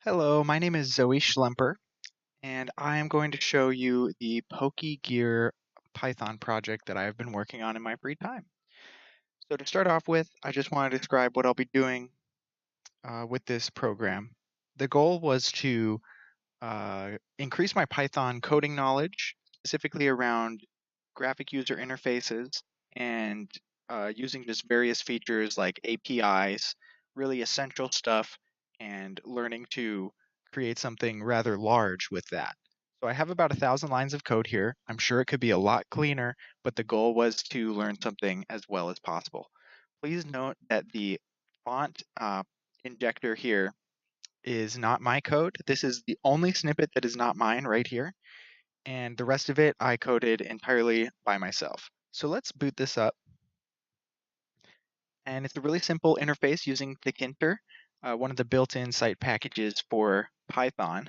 Hello, my name is Zoe Schlemper, and I am going to show you the PokeGear Python project that I have been working on in my free time. So to start off with, I just want to describe what I'll be doing with this program. The goal was to increase my Python coding knowledge, specifically around graphic user interfaces and using just various features like APIs, really essential stuff, and learning to create something rather large with that. So I have about 1,000 lines of code here. I'm sure it could be a lot cleaner, but the goal was to learn something as well as possible. Please note that the font injector here is not my code. This is the only snippet that is not mine right here. And the rest of it I coded entirely by myself. So let's boot this up. And it's a really simple interface using Tkinter, one of the built-in site packages for Python.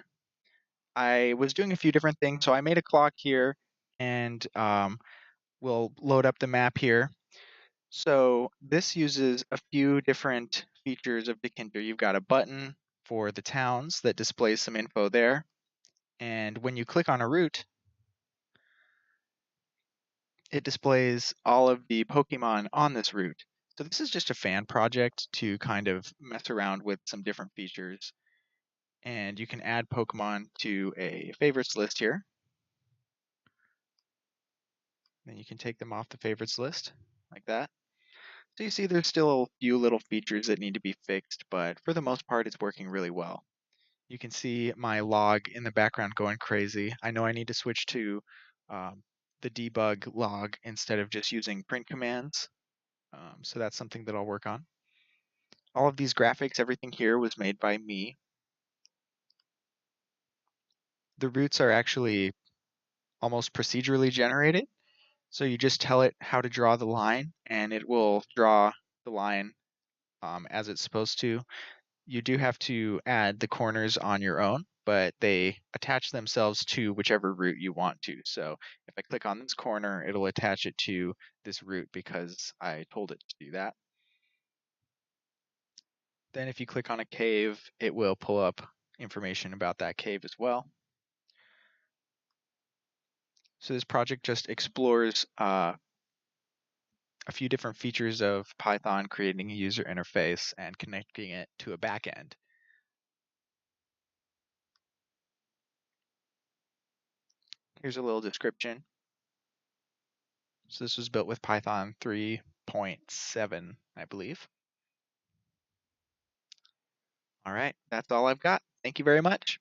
I was doing a few different things. So I made a clock here and we'll load up the map here. So this uses a few different features of Tkinter. You've got a button for the towns that displays some info there. And when you click on a route, it displays all of the Pokemon on this route. So this is just a fan project to kind of mess around with some different features. And you can add Pokemon to a favorites list here. Then you can take them off the favorites list like that. So you see there's still a few little features that need to be fixed, but for the most part it's working really well. You can see my log in the background going crazy. I know I need to switch to the debug log instead of just using print commands. So that's something that I'll work on. All of these graphics, everything here was made by me. The routes are actually almost procedurally generated. So you just tell it how to draw the line and it will draw the line as it's supposed to. You do have to add the corners on your own, but they attach themselves to whichever route you want to. So if I click on this corner, it'll attach it to this route because I told it to do that. Then if you click on a cave, it will pull up information about that cave as well. So this project just explores a few different features of Python, creating a user interface and connecting it to a backend. Here's a little description. So this was built with Python 3.7, I believe. All right, that's all I've got. Thank you very much.